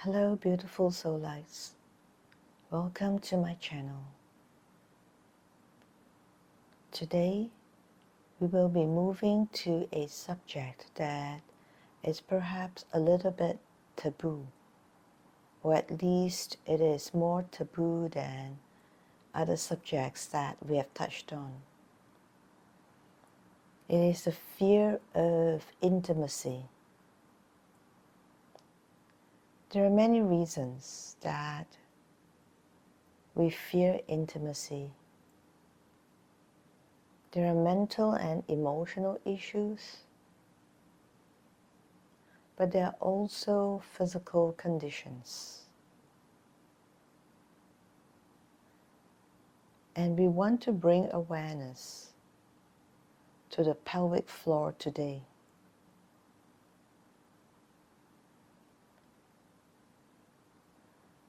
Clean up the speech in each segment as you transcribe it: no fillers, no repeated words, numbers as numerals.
Hello beautiful soul lights, welcome to my channel. Today we will be moving to a subject that is perhaps a little bit taboo, or at least it is more taboo than other subjects that we have touched on. It is the fear of intimacy. There are many reasons that we fear intimacy. There are mental and emotional issues, but there are also physical conditions. And we want to bring awareness to the pelvic floor today.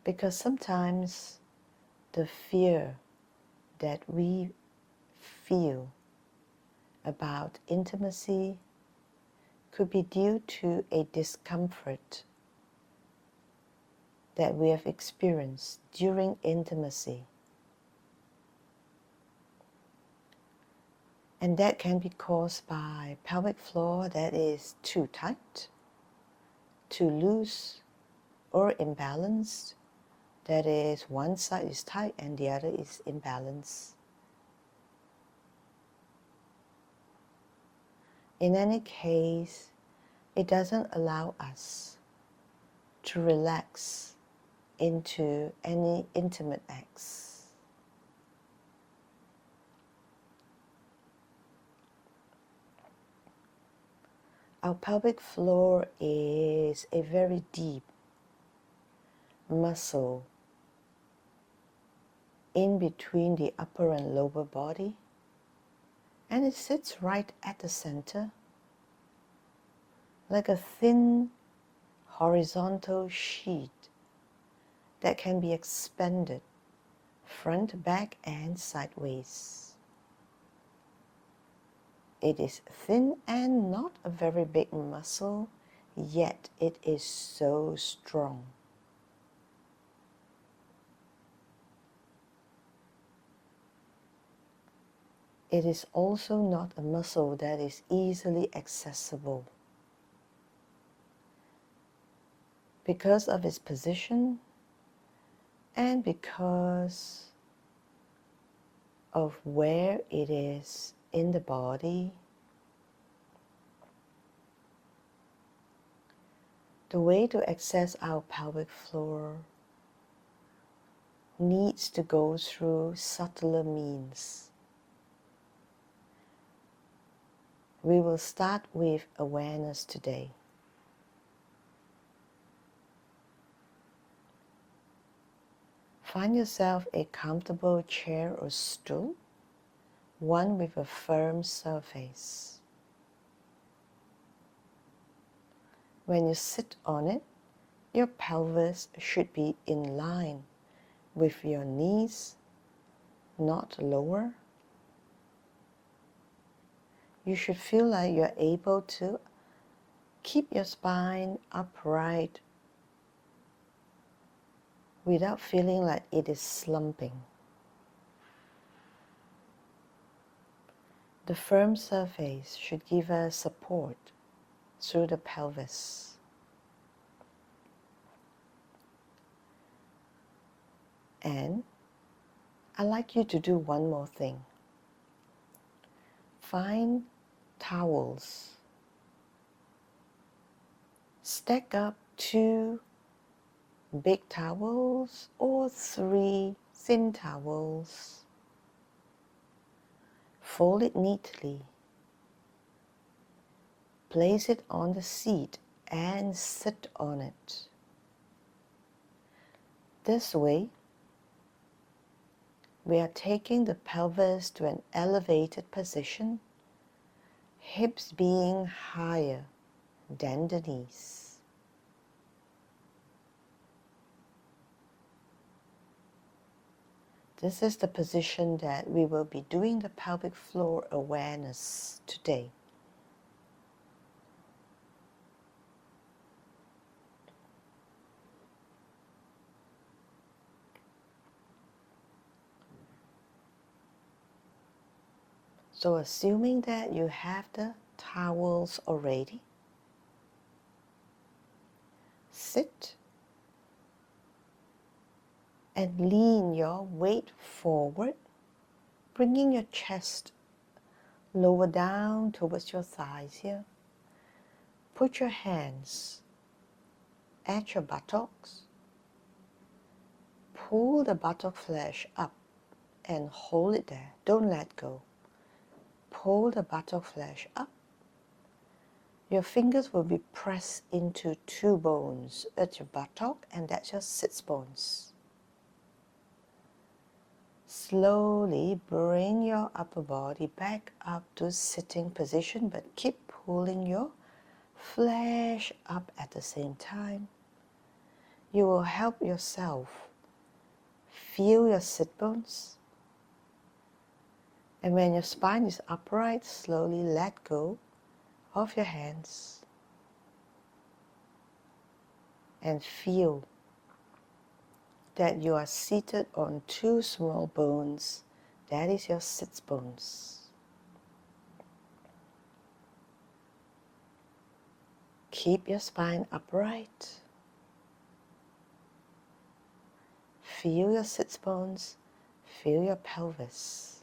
Because sometimes the fear that we feel about intimacy could be due to a discomfort that we have experienced during intimacy. And that can be caused by pelvic floor that is too tight, too loose, or imbalanced. That is, one side is tight and the other is imbalanced. In any case, it doesn't allow us to relax into any intimate acts. Our pelvic floor is a very deep muscle in between the upper and lower body, and it sits right at the center, like a thin horizontal sheet that can be expanded front, back, and sideways. It is thin and not a very big muscle, yet it is so strong. It is also not a muscle that is easily accessible. Because of its position and because of where it is in the body, the way to access our pelvic floor needs to go through subtler means. We will start with awareness today. Find yourself a comfortable chair or stool, one with a firm surface. When you sit on it, your pelvis should be in line with your knees, not lower. You should feel like you're able to keep your spine upright without feeling like it is slumping. The firm surface should give us support through the pelvis. And I'd like you to do one more thing. Find towels. Stack up 2 big towels or 3 thin towels. Fold it neatly. Place it on the seat and sit on it. This way, we are taking the pelvis to an elevated position, hips being higher than the knees. This is the position that we will be doing the pelvic floor awareness today. So assuming that you have the towels already, sit and lean your weight forward, bringing your chest lower down towards your thighs here. Put your hands at your buttocks. Pull the buttock flesh up and hold it there. Don't let go. Pull the buttock flesh up. Your fingers will be pressed into two bones at your buttock, and that's your sitz bones. Slowly bring your upper body back up to sitting position, but keep pulling your flesh up at the same time. You will help yourself feel your sit bones. And when your spine is upright, slowly let go of your hands and feel that you are seated on two small bones. That is your sitz bones. Keep your spine upright. Feel your sitz bones. Feel your pelvis.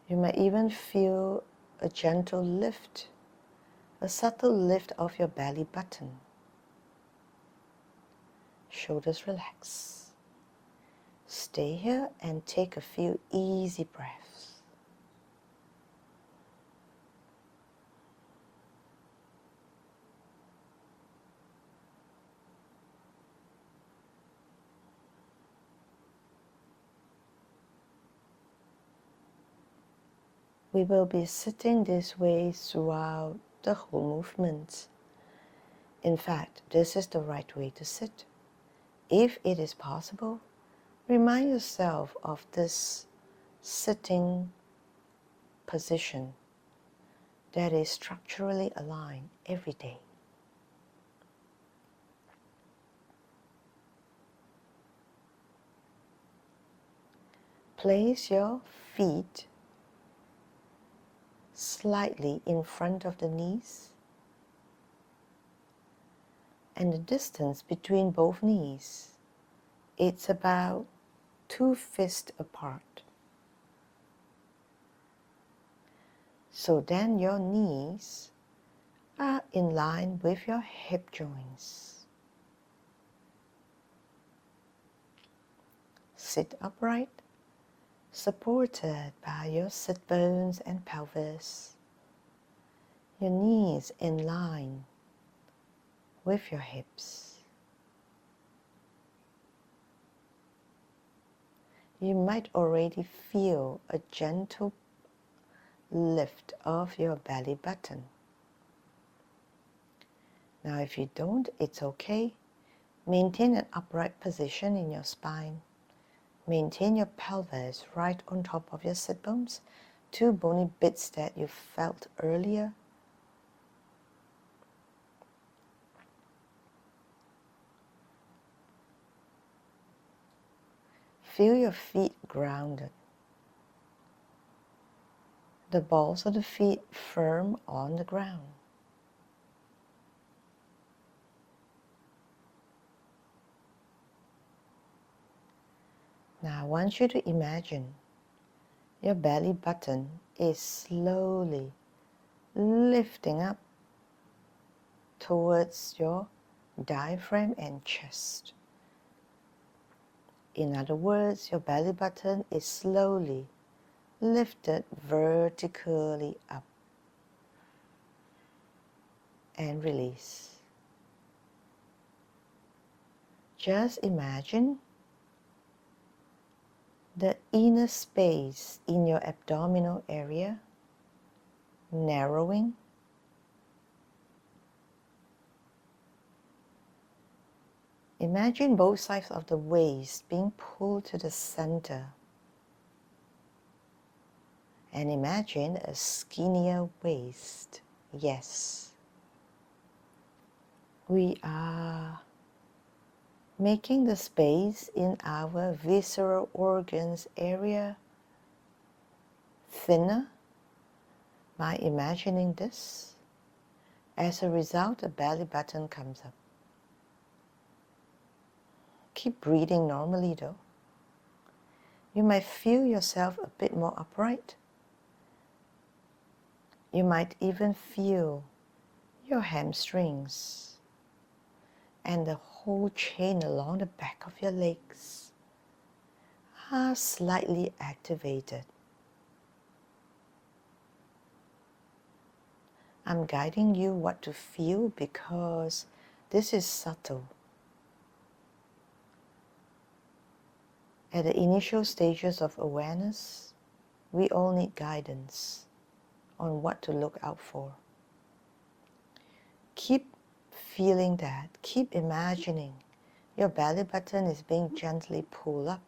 You may even feel a gentle lift, a subtle lift of your belly button. Shoulders relax. Stay here and take a few easy breaths. We will be sitting this way throughout the whole movement. In fact, this is the right way to sit. If it is possible, remind yourself of this sitting position that is structurally aligned every day. Place your feet slightly in front of the knees, and the distance between both knees, it's about 2 fists apart. So then your knees are in line with your hip joints. Sit upright, supported by your sit bones and pelvis. Your knees in line with your hips. You might already feel a gentle lift of your belly button. Now if you don't, it's okay. Maintain an upright position in your spine. Maintain your pelvis right on top of your sit bones, two bony bits that you felt earlier. Feel your feet grounded. The balls of the feet firm on the ground. Now I want you to imagine your belly button is slowly lifting up towards your diaphragm and chest. In other words, your belly button is slowly lifted vertically up and release. Just imagine the inner space in your abdominal area narrowing. Imagine both sides of the waist being pulled to the center. And imagine a skinnier waist. Yes. We are making the space in our visceral organs area thinner by imagining this. As a result, the belly button comes up. Keep breathing normally though. You might feel yourself a bit more upright. You might even feel your hamstrings and the whole chain along the back of your legs are slightly activated. I'm guiding you what to feel because this is subtle. At the initial stages of awareness, we all need guidance on what to look out for. Keep feeling that. Keep imagining your belly button is being gently pulled up.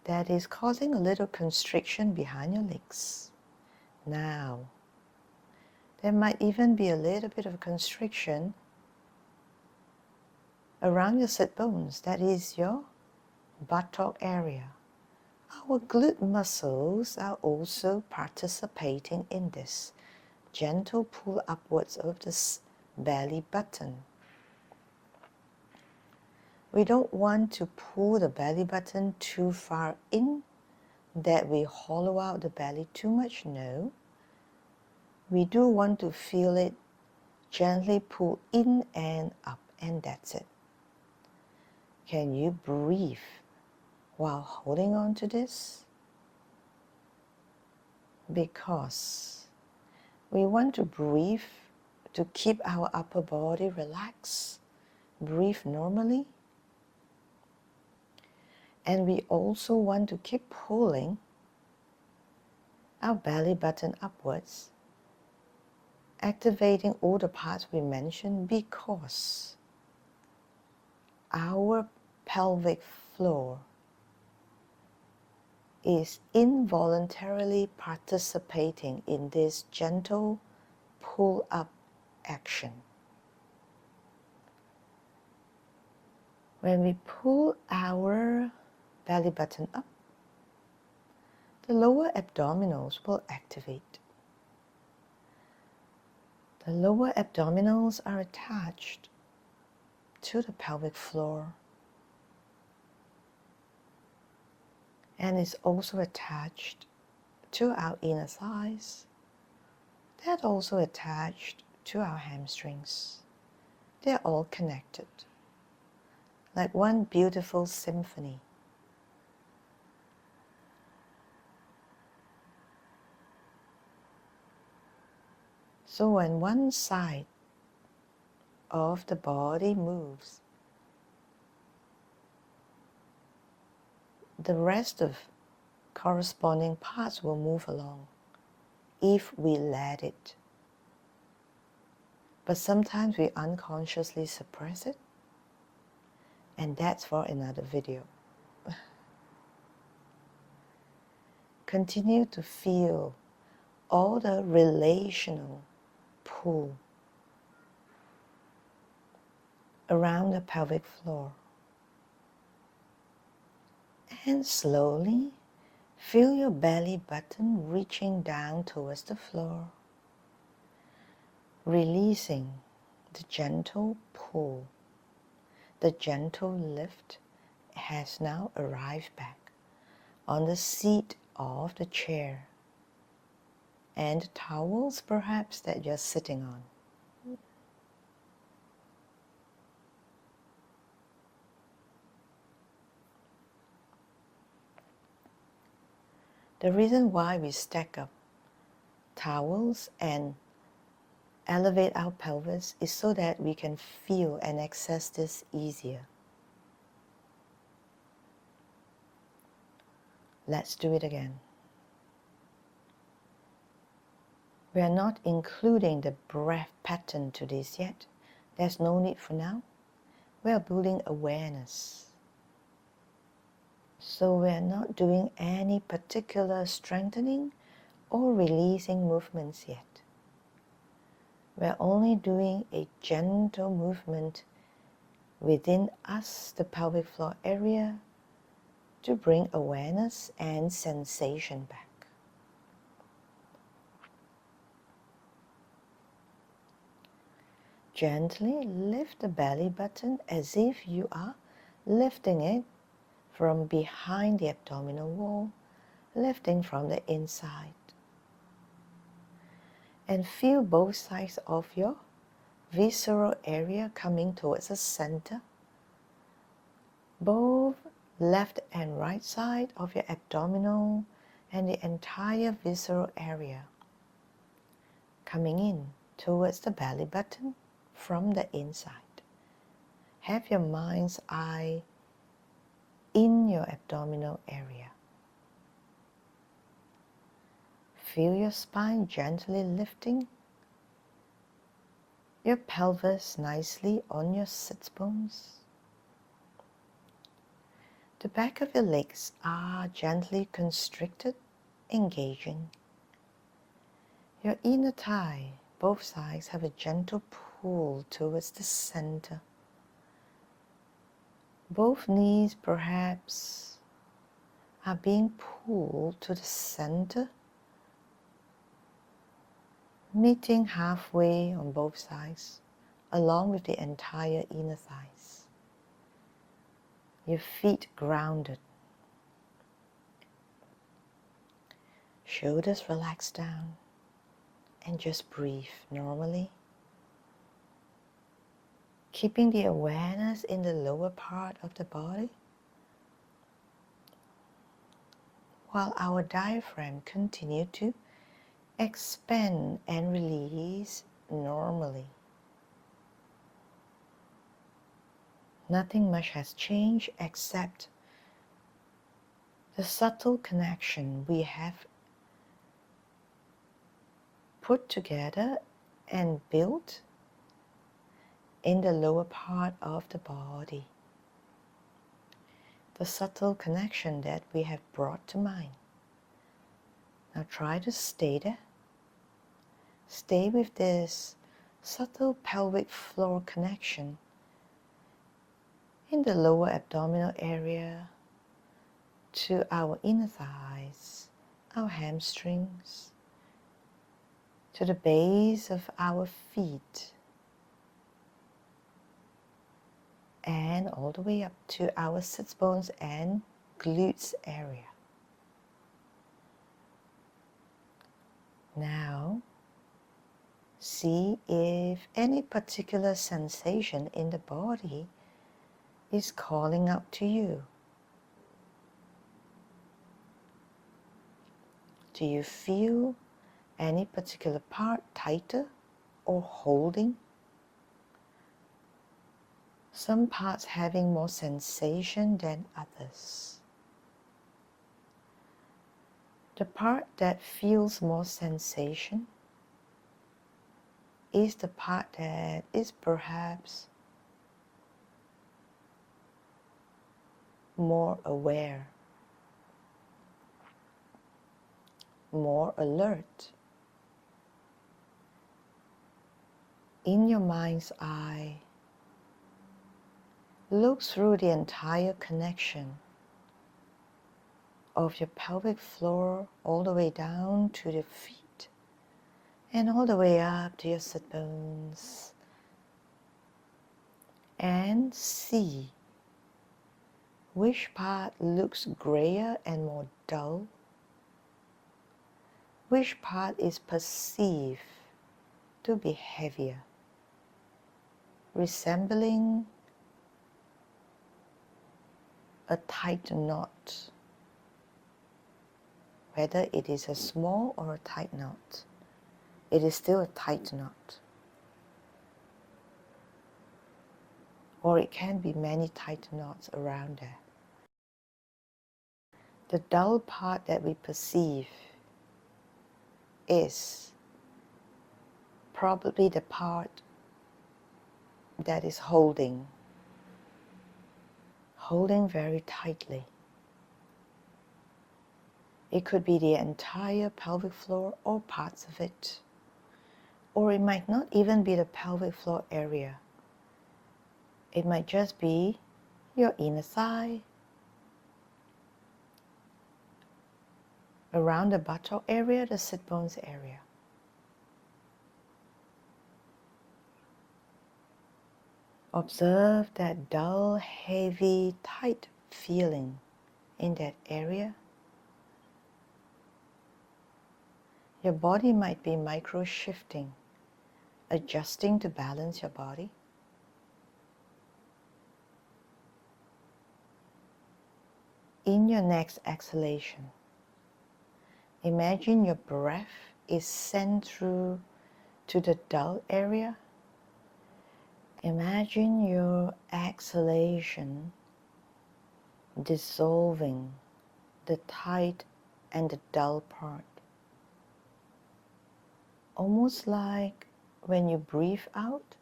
That is causing a little constriction behind your legs. Now, there might even be a little bit of constriction around your sit bones, that is your buttock area. Our glute muscles are also participating in this gentle pull upwards of this belly button. We don't want to pull the belly button too far in, that we hollow out the belly too much, no. We do want to feel it gently pull in and up, and that's it. Can you breathe while holding on to this? Because we want to breathe to keep our upper body relaxed, breathe normally. And we also want to keep pulling our belly button upwards, activating all the parts we mentioned, because our pelvic floor is involuntarily participating in this gentle pull-up action. When we pull our belly button up, the lower abdominals will activate. The lower abdominals are attached to the pelvic floor and is also attached to our inner thighs. That also attached to our hamstrings. They're all connected, like one beautiful symphony. So when one side of the body moves, the rest of corresponding parts will move along if we let it. But sometimes we unconsciously suppress it, and that's for another video. Continue to feel all the relational pull around the pelvic floor. And slowly feel your belly button reaching down towards the floor, releasing the gentle pull. The gentle lift has now arrived back on the seat of the chair and towels perhaps that you're sitting on. The reason why we stack up towels and elevate our pelvis is so that we can feel and access this easier. Let's do it again. We are not including the breath pattern to this yet. There's no need for now. We are building awareness. So we are not doing any particular strengthening or releasing movements yet. We are only doing a gentle movement within us, the pelvic floor area, to bring awareness and sensation back. Gently lift the belly button as if you are lifting it from behind the abdominal wall, lifting from the inside. And feel both sides of your visceral area coming towards the center. Both left and right side of your abdominal and the entire visceral area coming in towards the belly button from the inside. Have your mind's eye in your abdominal area. Feel your spine gently lifting, your pelvis nicely on your sitz bones. The back of your legs are gently constricted, engaging. Your inner thigh, both sides have a gentle pull towards the center. Both knees perhaps are being pulled to the center, meeting halfway on both sides, along with the entire inner thighs. Your feet grounded. Shoulders relaxed down, and just breathe normally. Keeping the awareness in the lower part of the body, while our diaphragm continue to expand and release normally. Nothing much has changed except the subtle connection we have put together and built in the lower part of the body. The subtle connection that we have brought to mind. Now try to stay there. Stay with this subtle pelvic floor connection in the lower abdominal area to our inner thighs, our hamstrings, to the base of our feet, and all the way up to our sitz bones and glutes area. Now, see if any particular sensation in the body is calling out to you. Do you feel any particular part tighter or holding? Some parts having more sensation than others. The part that feels more sensation is the part that is perhaps more aware, more alert. In your mind's eye, look through the entire connection of your pelvic floor all the way down to the feet and all the way up to your sit bones, and see which part looks grayer and more dull, which part is perceived to be heavier, resembling a tight knot. Whether it is a small or a tight knot, it is still a tight knot. Or it can be many tight knots around there. The dull part that we perceive is probably the part that is holding very tightly. It could be the entire pelvic floor or parts of it. Or it might not even be the pelvic floor area. It might just be your inner thigh, around the buttock area, the sit bones area. Observe that dull, heavy, tight feeling in that area. Your body might be micro-shifting, adjusting to balance your body. In your next exhalation, imagine your breath is sent through to the dull area. Imagine your exhalation dissolving the tight and the dull part. Almost like when you breathe out,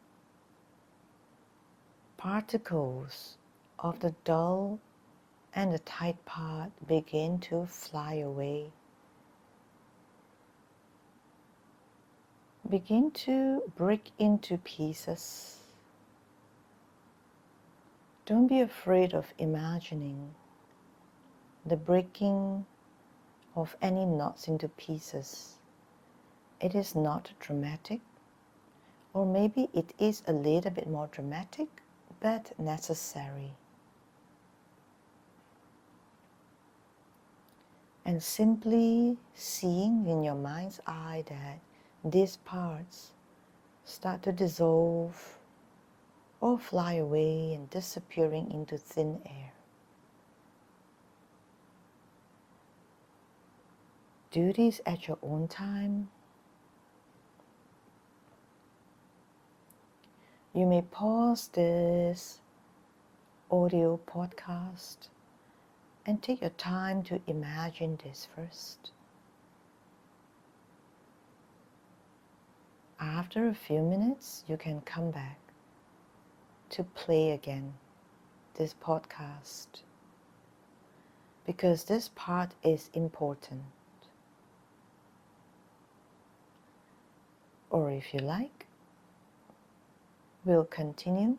particles of the dull and the tight part begin to fly away. Begin to break into pieces. Don't be afraid of imagining the breaking of any knots into pieces. It is not dramatic, or maybe it is a little bit more dramatic, but necessary. And simply seeing in your mind's eye that these parts start to dissolve or fly away and disappearing into thin air. Do this at your own time. You may pause this audio podcast and take your time to imagine this first. After a few minutes, you can come back to play again this podcast, because this part is important. Or if you like, we'll continue.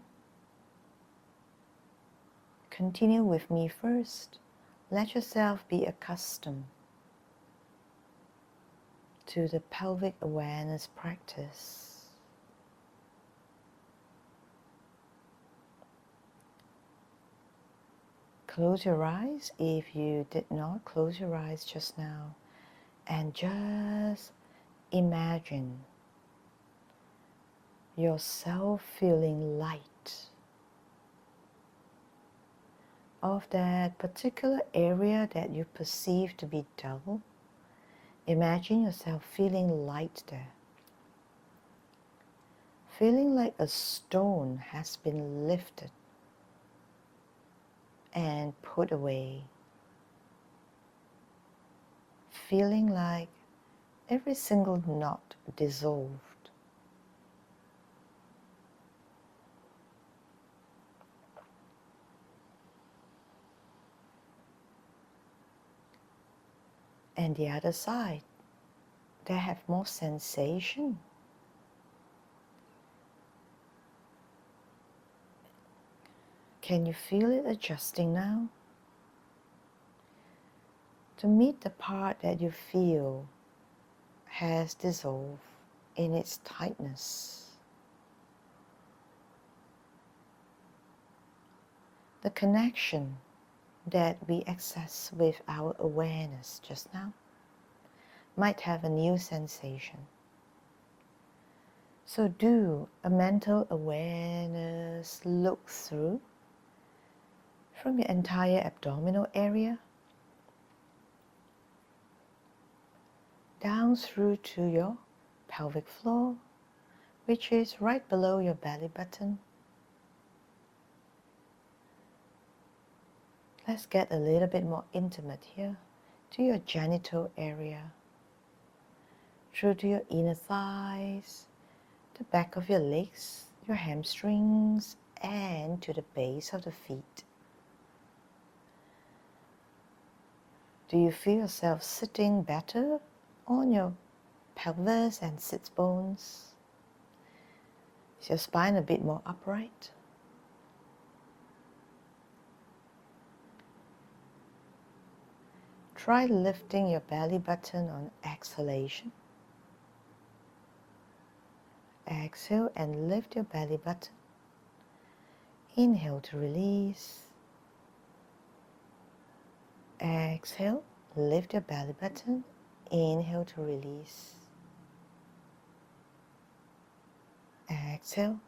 Continue with me first. Let yourself be accustomed to the pelvic awareness practice. Close your eyes if you did not close your eyes just now, and just imagine yourself feeling light of that particular area that you perceive to be dull. Imagine yourself feeling light there. Feeling like a stone has been lifted and put away. Feeling like every single knot dissolved. And the other side, they have more sensation. Can you feel it adjusting now? To meet the part that you feel has dissolved in its tightness. The connection that we access with our awareness just now might have a new sensation. So do a mental awareness look through from your entire abdominal area down through to your pelvic floor, which is right below your belly button. Let's get a little bit more intimate here, to your genital area, through to your inner thighs, the back of your legs, your hamstrings, and to the base of the feet. Do you feel yourself sitting better on your pelvis and sitz bones? Is your spine a bit more upright? Try lifting your belly button on exhalation. Exhale and lift your belly button. Inhale to release. Exhale, lift your belly button. Inhale to release. Exhale,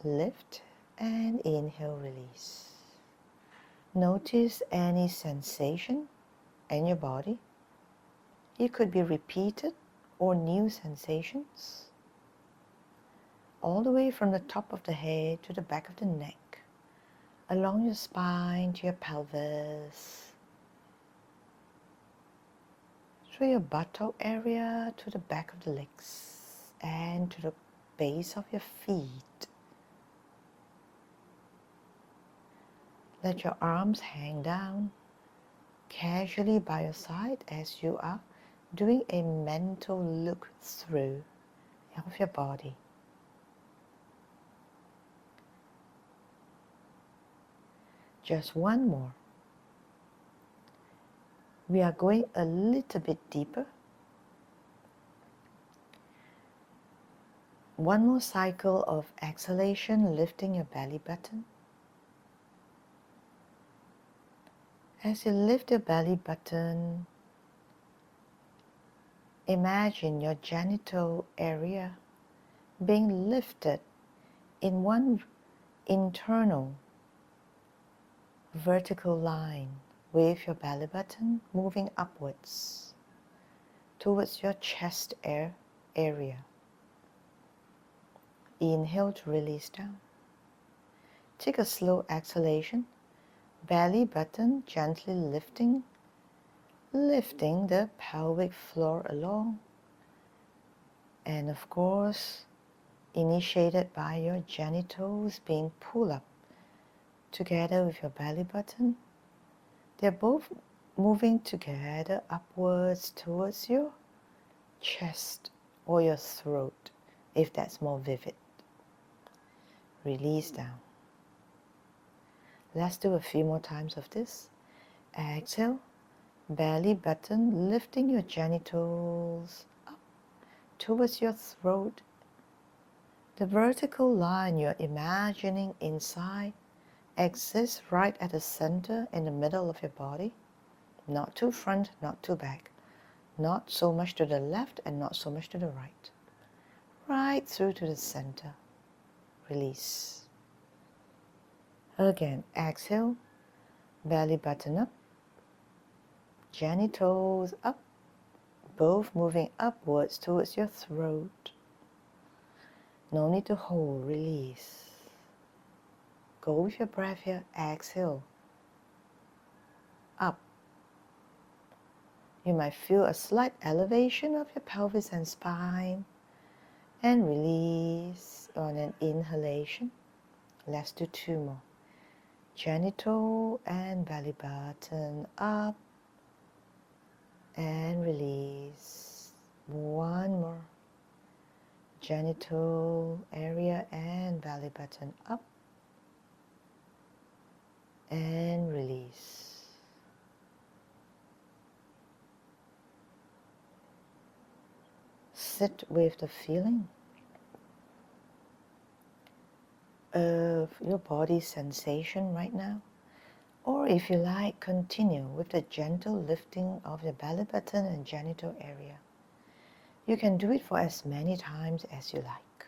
lift, and inhale, release. Notice any sensation in your body. It could be repeated or new sensations. All the way from the top of the head to the back of the neck, along your spine to your pelvis, through your buttock area to the back of the legs, and to the base of your feet. Let your arms hang down casually by your side as you are doing a mental look through of your body. Just one more. We are going a little bit deeper. One more cycle of exhalation, lifting your belly button. As you lift your belly button, imagine your genital area being lifted in one internal vertical line with your belly button moving upwards towards your chest area. Inhale to release down. Take a slow exhalation. Belly button gently lifting the pelvic floor along. And of course, initiated by your genitals being pulled up together with your belly button. They're both moving together upwards towards your chest or your throat, if that's more vivid. Release down. Let's do a few more times of this. Exhale, belly button lifting your genitals up towards your throat. The vertical line you're imagining inside exists right at the center in the middle of your body. Not too front, not too back. Not so much to the left and not so much to the right. Right through to the center. Release. Again, exhale, belly button up, genitals up, both moving upwards towards your throat. No need to hold, release. Go with your breath here, exhale, up. You might feel a slight elevation of your pelvis and spine, and release on an inhalation. Let's do two more. Genital and belly button up and release. One more. Genital area and belly button up and release. Sit with the feeling of your body sensation right now, or if you like, continue with the gentle lifting of your belly button and genital area. You can do it for as many times as you like.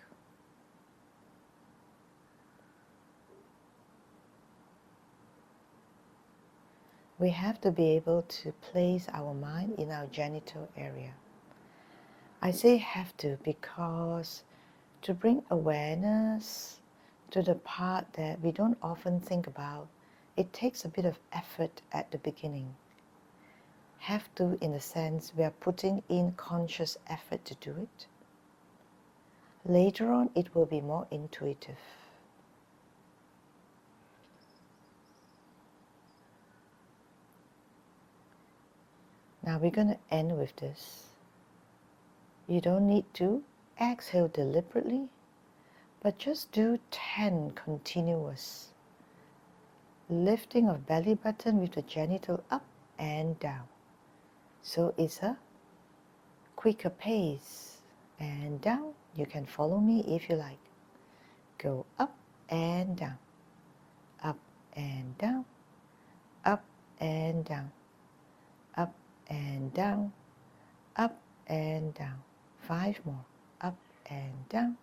We have to be able to place our mind in our genital area. I say have to because to bring awareness to the part that we don't often think about, it takes a bit of effort at the beginning. Have to in the sense we are putting in conscious effort to do it. Later on, it will be more intuitive. Now we're going to end with this. You don't need to exhale deliberately, but just do 10 continuous lifting of belly button with the genital up and down. So it's a quicker pace. And down. You can follow me if you like. Go up and down, up and down, up and down, up and down, up and down. 5 more. Up and down,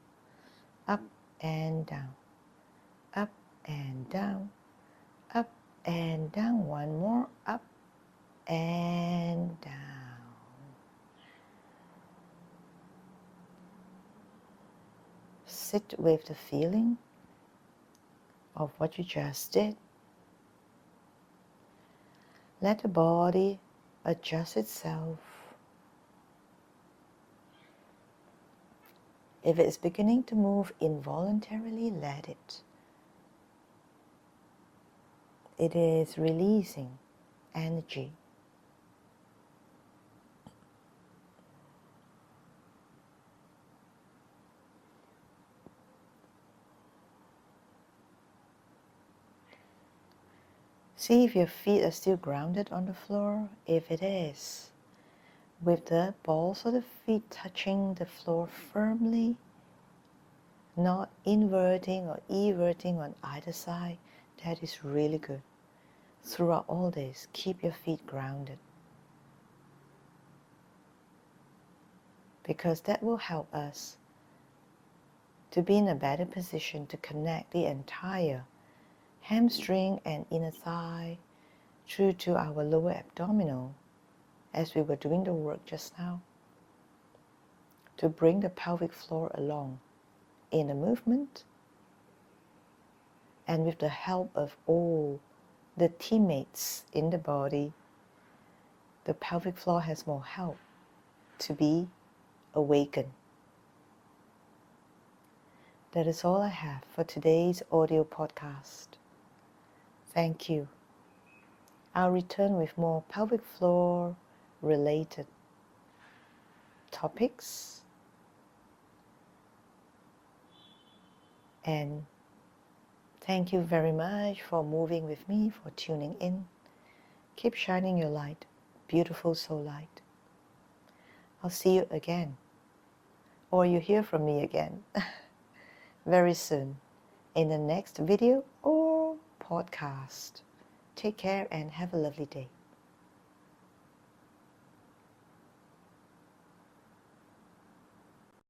up and down, up and down, up and down. 1 more. Up and down. Sit with the feeling of what you just did. Let the body adjust itself. If it's beginning to move involuntarily, let it. It is releasing energy. See if your feet are still grounded on the floor. If it is, with the balls of the feet touching the floor firmly, not inverting or everting on either side, that is really good. Throughout all this, keep your feet grounded, because that will help us to be in a better position to connect the entire hamstring and inner thigh through to our lower abdominal, as we were doing the work just now, to bring the pelvic floor along in a movement. And with the help of all the teammates in the body, the pelvic floor has more help to be awakened. That is all I have for today's audio podcast. Thank you. I'll return with more pelvic floor related topics. And thank you very much for moving with me, for tuning in. Keep shining your light, beautiful soul light. I'll see you again, or you hear from me again very soon in the next video or podcast. Take care and have a lovely day.